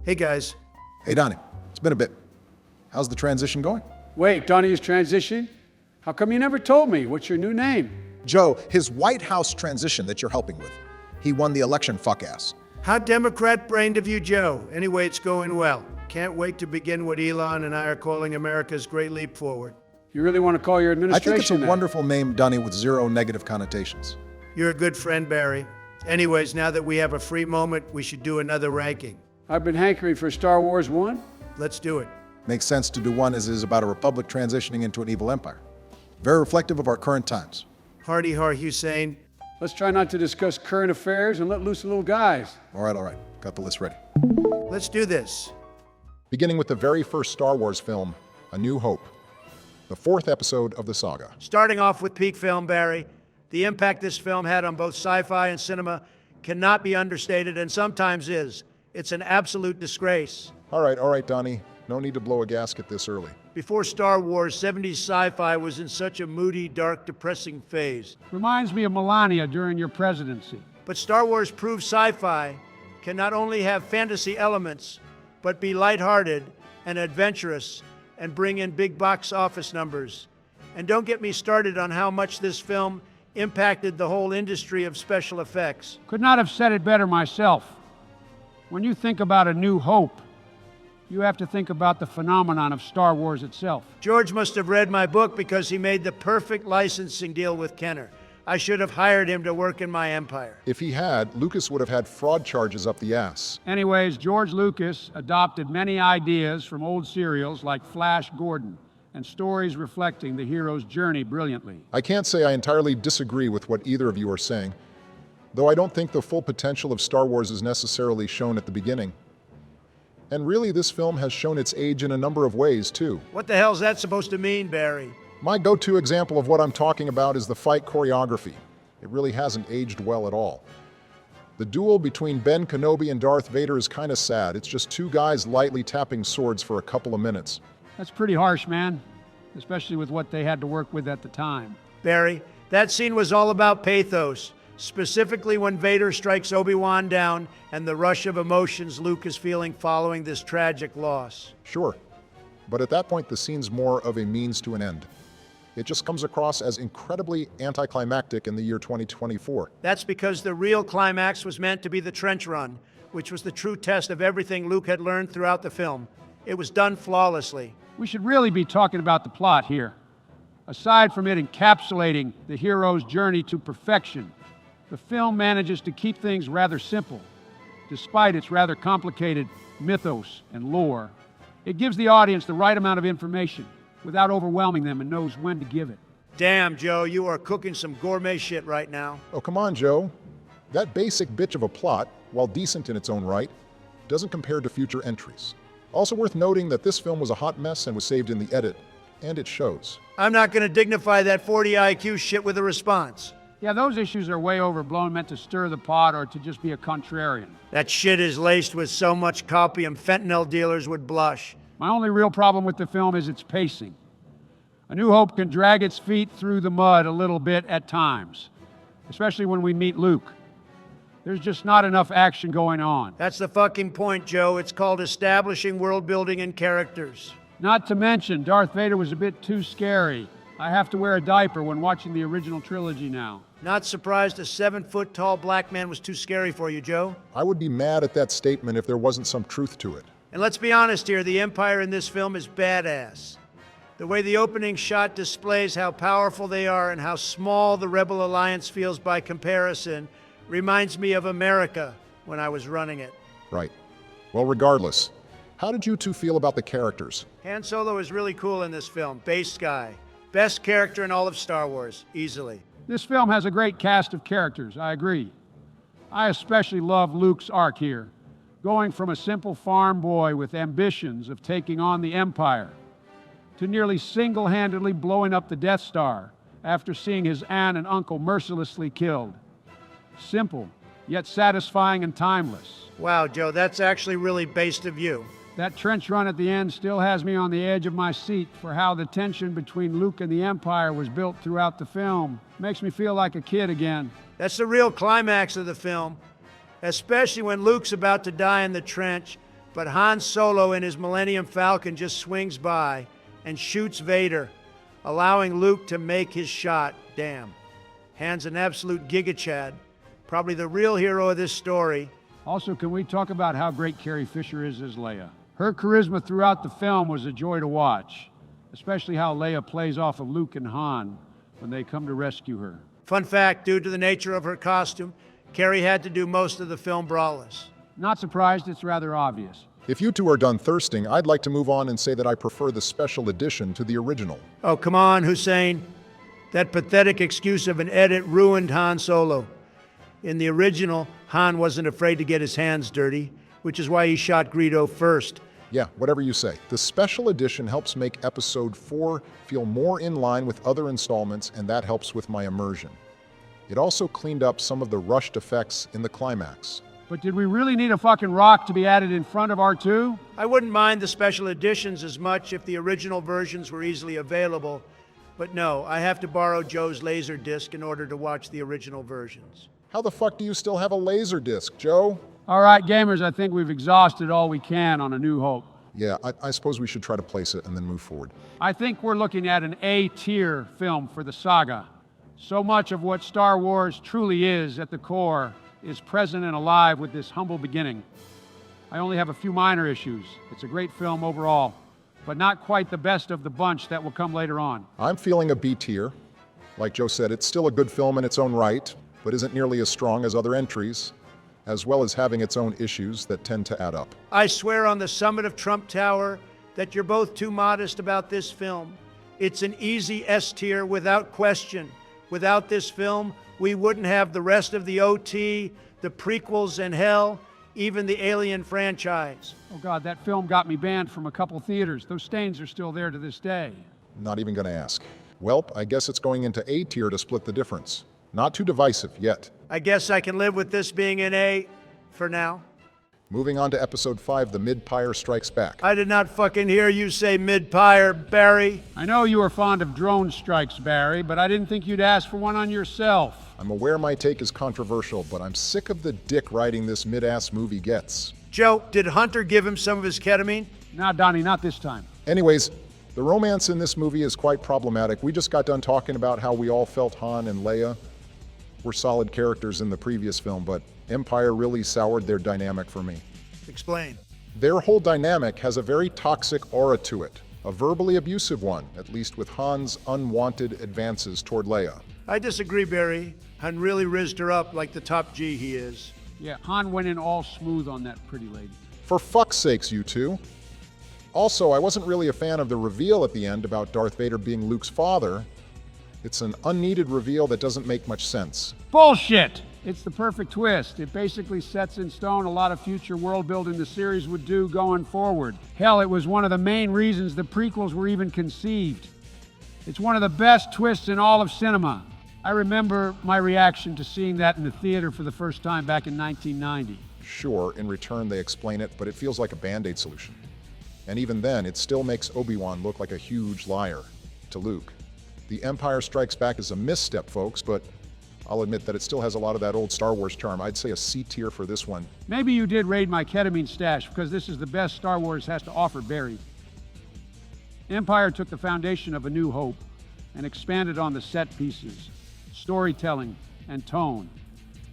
Hey, guys. Hey, Donnie. It's been a bit. How's the transition going? Wait, Donnie is transitioning? How come you never told me? What's your new name? Joe, his White House transition that you're helping with. He won the election, fuck-ass. How Democrat-brained of you, Joe. Anyway, it's going well. Can't wait to begin what Elon and I are calling America's Great Leap Forward. You really want to call your I administration think it's a that? wonderful name, Donnie, with zero negative connotations. You're a good friend, Barry. Anyways, now that we have a free moment, we should do another ranking. I've been hankering for Star Wars 1. Let's do it. Makes sense to do one as it is about a republic transitioning into an evil empire. Very reflective of our current times. Hardy Har Hussein. Let's try not to discuss current affairs and let loose the little guys. All right. Got the list ready. Let's do this. Beginning with the very first Star Wars film, A New Hope. The fourth episode of the saga. Starting off with peak film, Barry. The impact this film had on both sci-fi and cinema cannot be understated, and sometimes is. It's an absolute disgrace. All right, Donnie. No need to blow a gasket this early. Before Star Wars, 70s sci-fi was in such a moody, dark, depressing phase. Reminds me of Melania during your presidency. But Star Wars proved sci-fi can not only have fantasy elements, but be lighthearted and adventurous and bring in big box office numbers. And don't get me started on how much this film impacted the whole industry of special effects. Could not have said it better myself. When you think about A New Hope, you have to think about the phenomenon of Star Wars itself. George must have read my book because he made the perfect licensing deal with Kenner. I should have hired him to work in my empire. If he had, Lucas would have had fraud charges up the ass. Anyways, George Lucas adopted many ideas from old serials like Flash Gordon and stories reflecting the hero's journey brilliantly. I can't say I entirely disagree with what either of you are saying, though I don't think the full potential of Star Wars is necessarily shown at the beginning. And really, this film has shown its age in a number of ways, too. What the hell's that supposed to mean, Barry? My go-to example of what I'm talking about is the fight choreography. It really hasn't aged well at all. The duel between Ben Kenobi and Darth Vader is kind of sad. It's just two guys lightly tapping swords for a couple of minutes. That's pretty harsh, man, especially with what they had to work with at the time. Barry, that scene was all about pathos, specifically when Vader strikes Obi-Wan down and the rush of emotions Luke is feeling following this tragic loss. Sure, but at that point the scene's more of a means to an end. It just comes across as incredibly anticlimactic in the year 2024. That's because the real climax was meant to be the trench run, which was the true test of everything Luke had learned throughout the film. It was done flawlessly. We should really be talking about the plot here. Aside from it encapsulating the hero's journey to perfection, the film manages to keep things rather simple, despite its rather complicated mythos and lore. It gives the audience the right amount of information without overwhelming them and knows when to give it. Damn, Joe, you are cooking some gourmet shit right now. Oh, come on, Joe. That basic bitch of a plot, while decent in its own right, doesn't compare to future entries. Also worth noting that this film was a hot mess and was saved in the edit, and it shows. I'm not going to dignify that 40 IQ shit with a response. Yeah, those issues are way overblown, meant to stir the pot or to just be a contrarian. That shit is laced with so much copium fentanyl dealers would blush. My only real problem with the film is its pacing. A New Hope can drag its feet through the mud a little bit at times, especially when we meet Luke. There's just not enough action going on. That's the fucking point, Joe. It's called establishing world building and characters. Not to mention, Darth Vader was a bit too scary. I have to wear a diaper when watching the original trilogy now. Not surprised a 7-foot-tall black man was too scary for you, Joe. I would be mad at that statement if there wasn't some truth to it. And let's be honest here, the Empire in this film is badass. The way the opening shot displays how powerful they are and how small the Rebel Alliance feels by comparison reminds me of America when I was running it. Right. Well, regardless, how did you two feel about the characters? Han Solo is really cool in this film. Base guy. Best character in all of Star Wars, easily. This film has a great cast of characters, I agree. I especially love Luke's arc here, going from a simple farm boy with ambitions of taking on the Empire to nearly single-handedly blowing up the Death Star after seeing his aunt and uncle mercilessly killed. Simple, yet satisfying and timeless. Wow, Joe, that's actually really based of you. That trench run at the end still has me on the edge of my seat for how the tension between Luke and the Empire was built throughout the film. Makes me feel like a kid again. That's the real climax of the film, especially when Luke's about to die in the trench. But Han Solo in his Millennium Falcon just swings by and shoots Vader, allowing Luke to make his shot. Damn. Han's an absolute giga-chad. Probably the real hero of this story. Also, can we talk about how great Carrie Fisher is as Leia? Her charisma throughout the film was a joy to watch, especially how Leia plays off of Luke and Han when they come to rescue her. Fun fact, due to the nature of her costume, Carrie had to do most of the film braless. Not surprised, it's rather obvious. If you two are done thirsting, I'd like to move on and say that I prefer the special edition to the original. Oh, come on, Hussein. That pathetic excuse of an edit ruined Han Solo. In the original, Han wasn't afraid to get his hands dirty, which is why he shot Greedo first. Yeah, whatever you say. The special edition helps make Episode 4 feel more in line with other installments, and that helps with my immersion. It also cleaned up some of the rushed effects in the climax. But did we really need a fucking rock to be added in front of R2? I wouldn't mind the special editions as much if the original versions were easily available, but no, I have to borrow Joe's Laserdisc in order to watch the original versions. How the fuck do you still have a Laserdisc, Joe? All right, gamers, I think we've exhausted all we can on A New Hope. Yeah, I suppose we should try to place it and then move forward. I think we're looking at an A-tier film for the saga. So much of what Star Wars truly is at the core is present and alive with this humble beginning. I only have a few minor issues. It's a great film overall, but not quite the best of the bunch that will come later on. I'm feeling a B tier. Like Joe said, it's still a good film in its own right, but isn't nearly as strong as other entries, as well as having its own issues that tend to add up. I swear on the summit of Trump Tower that you're both too modest about this film. It's an easy S tier without question. Without this film, we wouldn't have the rest of the OT, the prequels, and hell, even the Alien franchise. Oh God, that film got me banned from a couple theaters. Those stains are still there to this day. Not even gonna ask. Welp, I guess it's going into A tier to split the difference. Not too divisive yet. I guess I can live with this being an A for now. Moving on to Episode 5, The Mid-Pyre Strikes Back. I did not fucking hear you say mid-pyre, Barry. I know you are fond of drone strikes, Barry, but I didn't think you'd ask for one on yourself. I'm aware my take is controversial, but I'm sick of the dick riding this mid-ass movie gets. Joe, did Hunter give him some of his ketamine? Nah, Donnie, not this time. Anyways, the romance in this movie is quite problematic. We just got done talking about how we all felt Han and Leia were solid characters in the previous film, but Empire really soured their dynamic for me. Explain. Their whole dynamic has a very toxic aura to it, a verbally abusive one, at least with Han's unwanted advances toward Leia. I disagree, Barry. Han really rizzed her up like the top G he is. Yeah, Han went in all smooth on that pretty lady. For fuck's sakes, you two. Also, I wasn't really a fan of the reveal at the end about Darth Vader being Luke's father. It's an unneeded reveal that doesn't make much sense. Bullshit! It's the perfect twist. It basically sets in stone a lot of future world building the series would do going forward. Hell, it was one of the main reasons the prequels were even conceived. It's one of the best twists in all of cinema. I remember my reaction to seeing that in the theater for the first time back in 1990. Sure, in return they explain it, but it feels like a Band-Aid solution. And even then, it still makes Obi-Wan look like a huge liar to Luke. The Empire Strikes Back is a misstep, folks, but I'll admit that it still has a lot of that old Star Wars charm. I'd say a C tier for this one. Maybe you did raid my ketamine stash because this is the best Star Wars has to offer, Barry. Empire took the foundation of A New Hope and expanded on the set pieces, storytelling, and tone.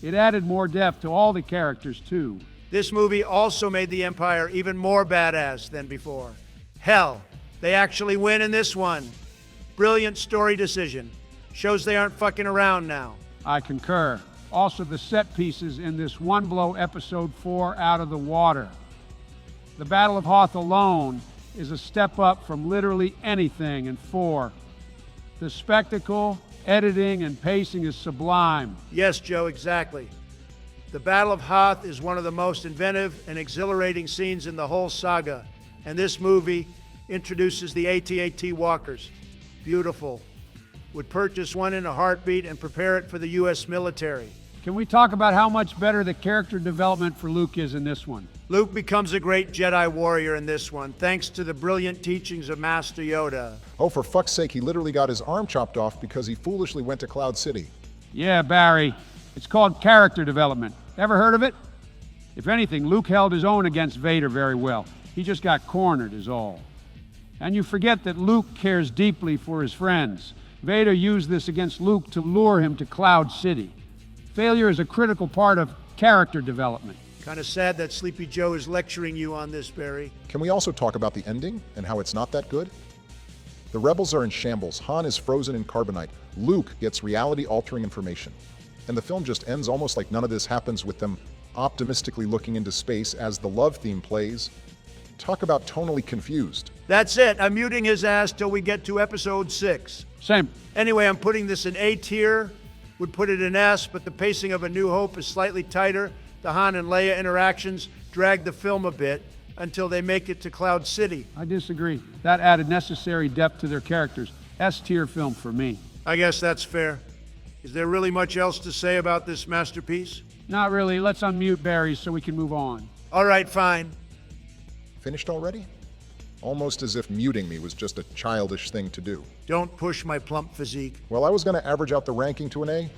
It added more depth to all the characters, too. This movie also made the Empire even more badass than before. Hell, they actually win in this one. Brilliant story decision. Shows they aren't fucking around now. I concur. Also, the set pieces in this one blow Episode 4 out of the water. The Battle of Hoth alone is a step up from literally anything in 4. The spectacle, editing, and pacing is sublime. Yes, Joe, exactly. The Battle of Hoth is one of the most inventive and exhilarating scenes in the whole saga, and this movie introduces the AT-AT walkers. Beautiful. Would purchase one in a heartbeat and prepare it for the U.S. military. Can we talk about how much better the character development for Luke is in this one? Luke becomes a great Jedi warrior in this one, thanks to the brilliant teachings of Master Yoda. Oh, for fuck's sake, he literally got his arm chopped off because he foolishly went to Cloud City. Yeah, Barry. It's called character development. Ever heard of it? If anything, Luke held his own against Vader very well. He just got cornered is all. And you forget that Luke cares deeply for his friends. Vader used this against Luke to lure him to Cloud City. Failure is a critical part of character development. Kind of sad that Sleepy Joe is lecturing you on this, Barry. Can we also talk about the ending and how it's not that good? The rebels are in shambles, Han is frozen in carbonite, Luke gets reality-altering information. And the film just ends almost like none of this happens, with them optimistically looking into space as the love theme plays. Talk about tonally confused. That's it. I'm muting his ass till we get to episode 6. Same. Anyway, I'm putting this in A tier. Would put it in S, but the pacing of A New Hope is slightly tighter. The Han and Leia interactions drag the film a bit until they make it to Cloud City. I disagree. That added necessary depth to their characters. S-tier film for me. I guess that's fair. Is there really much else to say about this masterpiece? Not really. Let's unmute Barry so we can move on. All right, fine. Finished already? Almost as if muting me was just a childish thing to do. Don't push my plump physique. Well, I was going to average out the ranking to an A,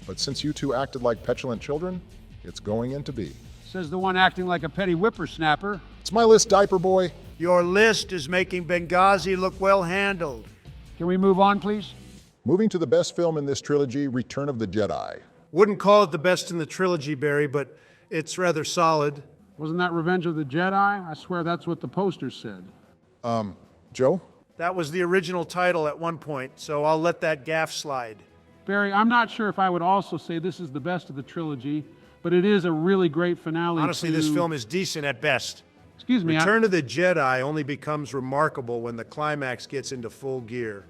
but since you two acted like petulant children, it's going into B. Says the one acting like a petty whippersnapper. It's my list, Diaper Boy. Your list is making Benghazi look well handled. Can we move on, please? Moving to the best film in this trilogy, Return of the Jedi. Wouldn't call it the best in the trilogy, Barry, but it's rather solid. Wasn't that Revenge of the Jedi? I swear that's what the poster said. Joe? That was the original title at one point, so I'll let that gaffe slide. Barry, I'm not sure if I would also say this is the best of the trilogy, but it is a really great finale. Honestly, this film is decent at best. Excuse me. Return of the Jedi only becomes remarkable when the climax gets into full gear.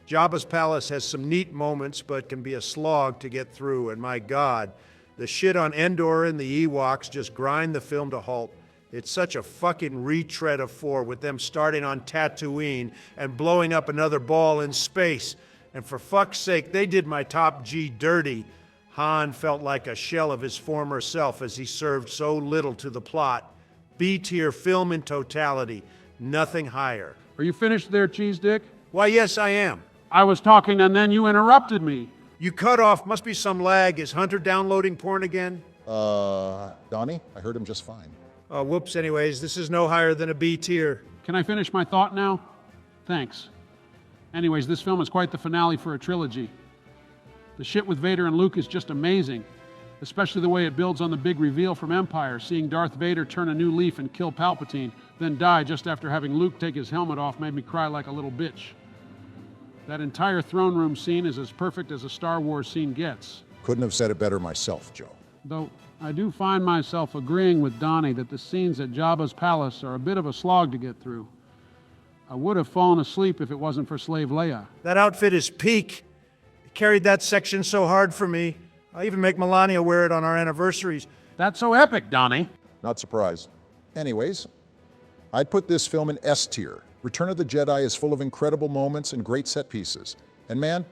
Jabba's palace has some neat moments, but can be a slog to get through, and my God, the shit on Endor and the Ewoks just grind the film to halt. It's such a fucking retread of 4, with them starting on Tatooine and blowing up another ball in space. And for fuck's sake, they did my top G dirty. Han felt like a shell of his former self as he served so little to the plot. B-tier film in totality, nothing higher. Are you finished there, Cheese Dick? Why, yes, I am. I was talking and then you interrupted me. You cut off, must be some lag. Is Hunter downloading porn again? Donnie? I heard him just fine. Whoops, anyways, this is no higher than a B tier. Can I finish my thought now? Thanks. Anyways, this film is quite the finale for a trilogy. The shit with Vader and Luke is just amazing, especially the way it builds on the big reveal from Empire, seeing Darth Vader turn a new leaf and kill Palpatine, then die just after having Luke take his helmet off made me cry like a little bitch. That entire throne room scene is as perfect as a Star Wars scene gets. Couldn't have said it better myself, Joe. Though I do find myself agreeing with Donnie that the scenes at Jabba's palace are a bit of a slog to get through. I would have fallen asleep if it wasn't for Slave Leia. That outfit is peak. It carried that section so hard for me. I even make Melania wear it on our anniversaries. That's so epic, Donnie. Not surprised. Anyways, I'd put this film in S tier. Return of the Jedi is full of incredible moments and great set pieces. And man,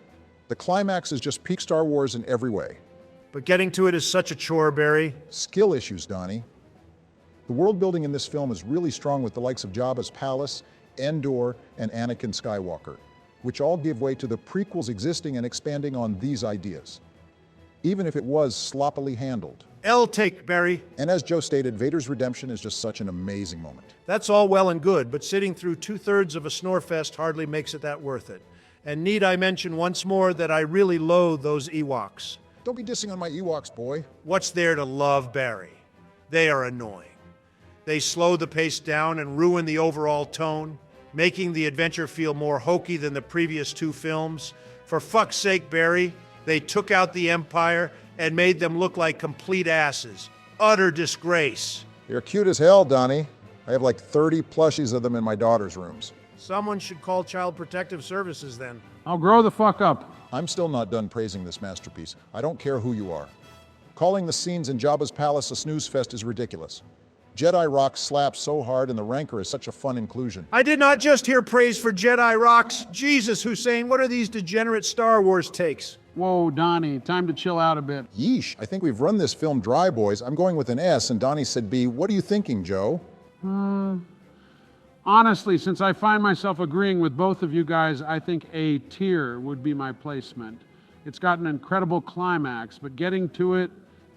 the climax is just peak Star Wars in every way. But getting to it is such a chore, Barry. Skill issues, Donnie. The world building in this film is really strong, with the likes of Jabba's palace, Endor, and Anakin Skywalker, which all give way to the prequels existing and expanding on these ideas, even if it was sloppily handled. L take, Barry. And as Joe stated, Vader's redemption is just such an amazing moment. That's all well and good, but sitting through 2/3 of a snorefest hardly makes it that worth it. And need I mention once more that I really loathe those Ewoks. Don't be dissing on my Ewoks, boy. What's there to love, Barry? They are annoying. They slow the pace down and ruin the overall tone, making the adventure feel more hokey than the previous 2 films. For fuck's sake, Barry, they took out the Empire and made them look like complete asses. Utter disgrace. You're cute as hell, Donnie. I have like 30 plushies of them in my daughter's rooms. Someone should call Child Protective Services then. I'll grow the fuck up. I'm still not done praising this masterpiece. I don't care who you are. Calling the scenes in Jabba's palace a snooze fest is ridiculous. Jedi Rock slaps so hard, and the Rancor is such a fun inclusion. I did not just hear praise for Jedi Rocks. Jesus, Hussein, what are these degenerate Star Wars takes? Whoa, Donnie, time to chill out a bit. Yeesh, I think we've run this film dry, boys. I'm going with an S, and Donnie said B. What are you thinking, Joe? Honestly, since I find myself agreeing with both of you guys, I think A tier would be my placement. It's got an incredible climax, but getting to it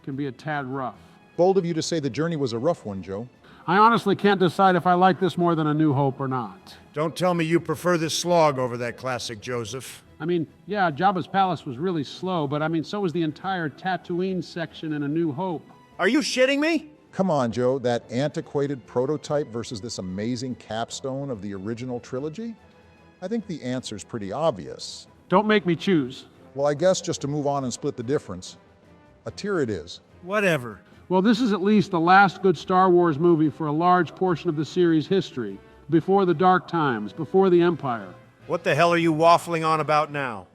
can be a tad rough. Bold of you to say the journey was a rough one, Joe. I honestly can't decide if I like this more than A New Hope or not. Don't tell me you prefer this slog over that classic, Joseph. I mean, yeah, Jabba's palace was really slow, but I mean, so was the entire Tatooine section in A New Hope. Are you shitting me? Come on, Joe, that antiquated prototype versus this amazing capstone of the original trilogy? I think the answer's pretty obvious. Don't make me choose. Well, I guess just to move on and split the difference, a tier it is. Whatever. Well, this is at least the last good Star Wars movie for a large portion of the series' history, before the dark times, before the Empire. What the hell are you waffling on about now?